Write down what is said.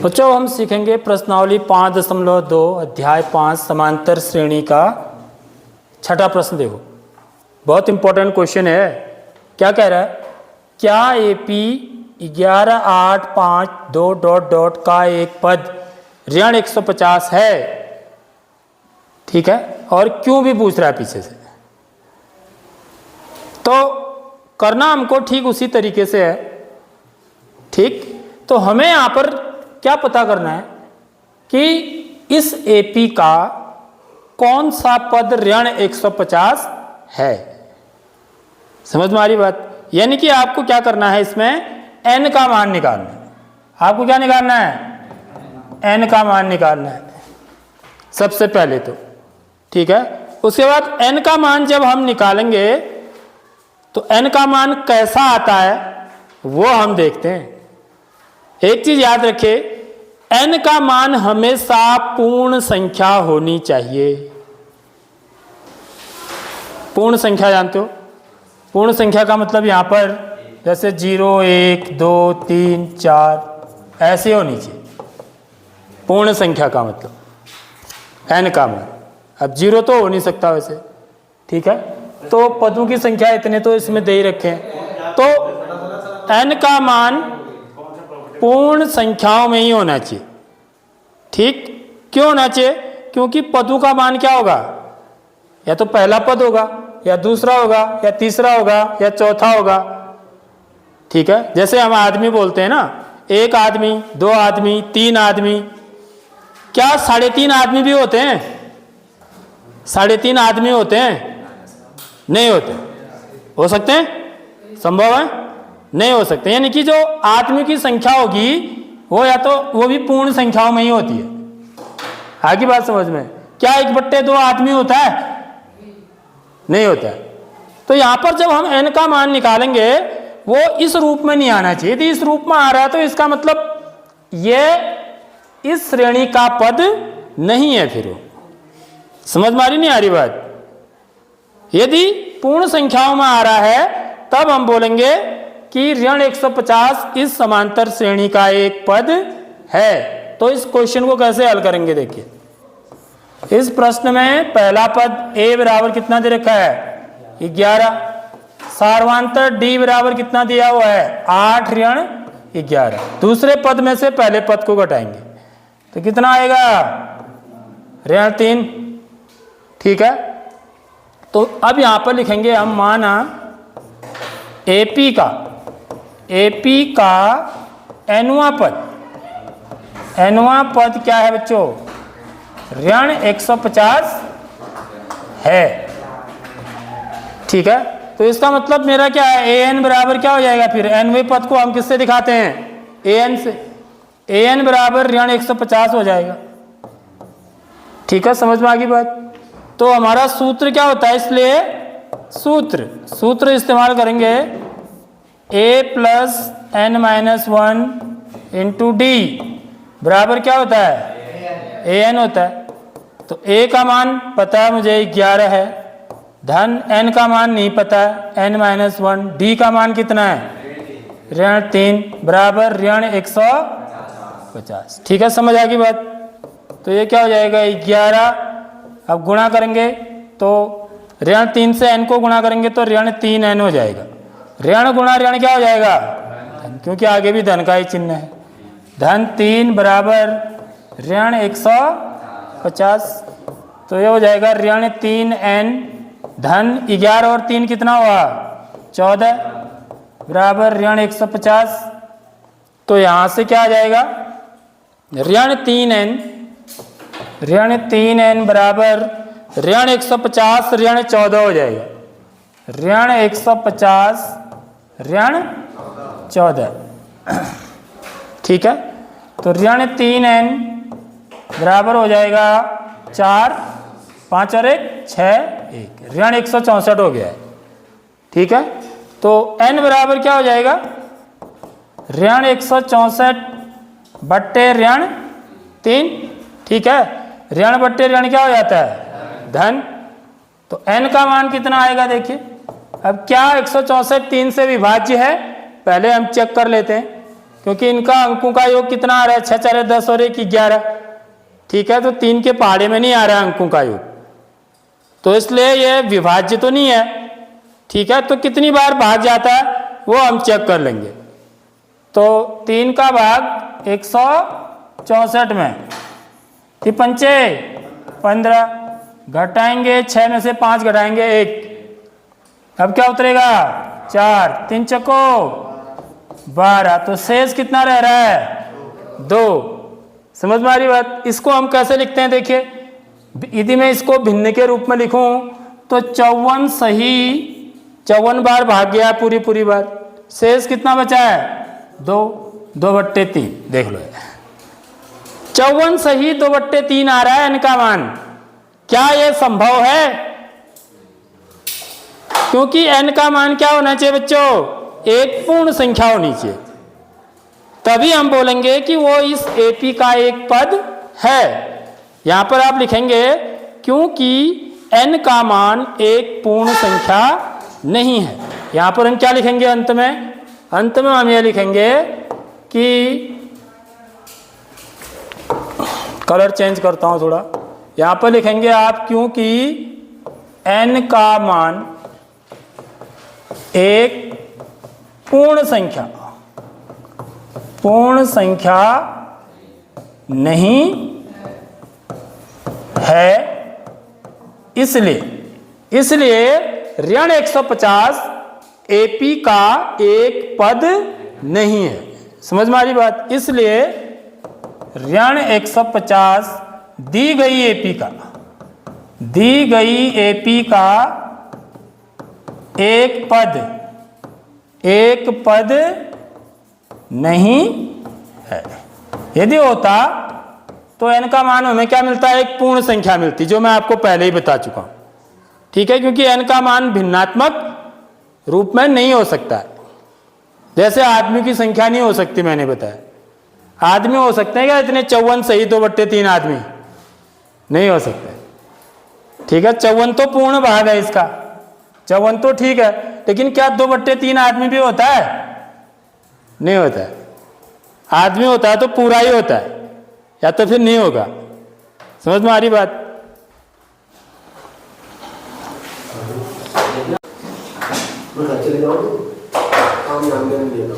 बच्चों हम सीखेंगे प्रश्नावली 5.2 अध्याय 5 समांतर श्रेणी का छठा प्रश्न। देखो बहुत इंपॉर्टेंट क्वेश्चन है। क्या कह रहा है? क्या AP 11 8 5 2 डॉट डॉट का एक पद ऋण 150 है? ठीक है, और क्यों भी पूछ रहा है पीछे से। तो करना हमको ठीक उसी तरीके से है। ठीक, तो हमें यहां पर क्या पता करना है कि इस AP का कौन सा पद ऋण 150 है। समझ में आ रही बात? यानी कि आपको क्या करना है, इसमें n का मान निकालना है। आपको क्या निकालना है? n का मान निकालना है सबसे पहले तो। ठीक है, उसके बाद n का मान जब हम निकालेंगे तो n का मान कैसा आता है वो हम देखते हैं। एक चीज याद रखिए, n का मान हमेशा पूर्ण संख्या होनी चाहिए। पूर्ण संख्या जानते हो? पूर्ण संख्या का मतलब यहां पर जैसे 0 1 2 3 4 ऐसे होनी चाहिए पूर्ण संख्या का मतलब n का मान। अब 0 तो हो नहीं सकता वैसे। ठीक है, तो पदों की संख्या इतने तो इसमें दे ही रखे हैं, तो n का मान पूर्ण संख्याओं में ही होना चाहिए। ठीक, क्यों होना चाहिए? क्योंकि पदों का मान क्या होगा? या तो पहला पद होगा, या दूसरा होगा, या तीसरा होगा, या चौथा होगा। ठीक है, जैसे हम आदमी बोलते हैं ना, एक आदमी, दो आदमी, तीन आदमी। क्या 3.5 आदमी भी होते हैं? 3.5 आदमी होते हैं? नहीं होते। हो सकते हैं? संभव है? नहीं हो सकते। यानी कि जो आदमी की संख्या होगी वो या तो वो भी पूर्ण संख्याओं में ही होती है। आगे बात समझ में? क्या 1/2 आदमी होता है? नहीं होता है। तो यहां पर जब हम n का मान निकालेंगे वो इस रूप में नहीं आना चाहिए। यदि इस रूप में आ रहा है तो इसका मतलब ये इस श्रेणी का पद नहीं है। फिर वो समझ में आ रही नहीं आ रही बात? यदि पूर्ण संख्याओं में आ रहा है तब हम बोलेंगे कि ऋण 150 इस समांतर श्रेणी का एक पद है। तो इस क्वेश्चन को कैसे हल करेंगे? देखिए, इस प्रश्न में पहला पद a बराबर कितना दे रखा है? 11। सार्वधातुक d बराबर कितना दिया हुआ है? 8 ऋण 11। दूसरे पद में से पहले पद को घटाएंगे तो कितना आएगा? ऋण 3। ठीक है, तो अब यहां पर लिखेंगे हम माना AP का nवां पद। nवां पद क्या है बच्चों? ऋण 150 है। ठीक है, तो इसका मतलब मेरा क्या है? an बराबर क्या हो जाएगा? फिर nवें पद को हम किससे दिखाते हैं? an से। an बराबर ऋण 150 हो जाएगा। ठीक है, समझ में आ गई बात? तो हमारा सूत्र क्या होता है? इसलिए सूत्र इस्तेमाल करेंगे a plus n minus 1 into d बराबर क्या होता है? an होता है। तो a का मान पता है मुझे 11 है, धन n का मान नहीं पता है n माइनस 1, d का मान कितना है? ऋण 3 बराबर ऋण 150। ठीक है, समझ आ गई बात? तो ये क्या हो जाएगा? 11। अब गुणा करेंगे तो ऋण 3 से n को गुणा करेंगे तो ऋण 3n हो जाएगा। ऋण गुणा ऋण क्या हो जाएगा? धन, क्योंकि आगे भी धन का ही चिन्ह है। धन 3 बराबर ऋण 150। तो ये हो जाएगा ऋण 3n धन 11 और 3 कितना हुआ? 14 बराबर ऋण 150। तो यहां से क्या आ जाएगा? ऋण 3n बराबर ऋण 150 ऋण 14 हो जाएगा। ऋण 150 ऋण 14। ठीक है, तो ऋण 3n बराबर हो जाएगा 4 5 और 1 6 1 ऋण 164 हो गया है। ठीक है, तो n बराबर क्या हो जाएगा? ऋण 164 बट्टे ऋण 3। ठीक है, ऋण बट्टे ऋण क्या हो जाता है? धन। तो n का मान कितना आएगा? देखिए, अब क्या 164 3 से विभाज्य है? पहले हम चेक कर लेते हैं। क्योंकि इनका अंकों का योग कितना आ रहा है, 6 4 10 और 1 11। ठीक है, तो 3 के पहाड़े में नहीं आ रहा है अंकों का योग, तो इसलिए ये विभाज्य तो नहीं है। ठीक है, तो कितनी बार भाग जाता है वो हम चेक कर लेंगे। तो 3 का भाग 164 में, 3 पंचे 15, घटाएंगे 6 में से 5 घटाएंगे 1, अब क्या उतरेगा 4, 3 चको 12, तो शेष कितना रह रहा है 2। समझ में आ रही बात। इसको हम कैसे लिखते हैं, देखिए यदि मैं इसको भिन्न के रूप में लिखूं तो 54 सही 54 बार भाग गया पूरी बार, शेष कितना बचा है 2, 2/3। देख लो 54 सही 2/3 आ रहा है इनका मान। क्या यह संभव है? क्योंकि n का मान क्या होना चाहिए बच्चों, एक पूर्ण संख्या होनी चाहिए, तभी हम बोलेंगे कि वो इस AP का एक पद है। यहां पर आप लिखेंगे क्योंकि n का मान एक पूर्ण संख्या नहीं है। यहां पर हम क्या लिखेंगे अंत में हम ये लिखेंगे कि कलर चेंज करता हूं थोड़ा, यहां पर लिखेंगे आप क्योंकि n का मान एक पूर्ण संख्या नहीं है, इसलिए ऋण 150 AP का एक पद नहीं है। समझ में आ रही बात। इसलिए ऋण 150 दी गई AP का एक पद नहीं है। यदि होता तो n का मान हमें क्या मिलता है, एक पूर्ण संख्या मिलती, जो मैं आपको पहले ही बता चुका हूं। ठीक है, क्योंकि n का मान भिन्नात्मक रूप में नहीं हो सकता है। जैसे आदमी की संख्या नहीं हो सकती, मैंने बताया। आदमी हो सकते हैं क्या इतने 54 सही 2/3 आदमी? नहीं हो सकते। ठीक है, 54 तो पूर्ण भाग है इसका, 54 तो ठीक है, लेकिन क्या 2/3 आदमी भी होता है? नहीं होता है। आदमी होता है तो पूरा ही होता है, या तो फिर नहीं होगा। समझ में आ रही बात। चले जाओ, काम नाम दे दो।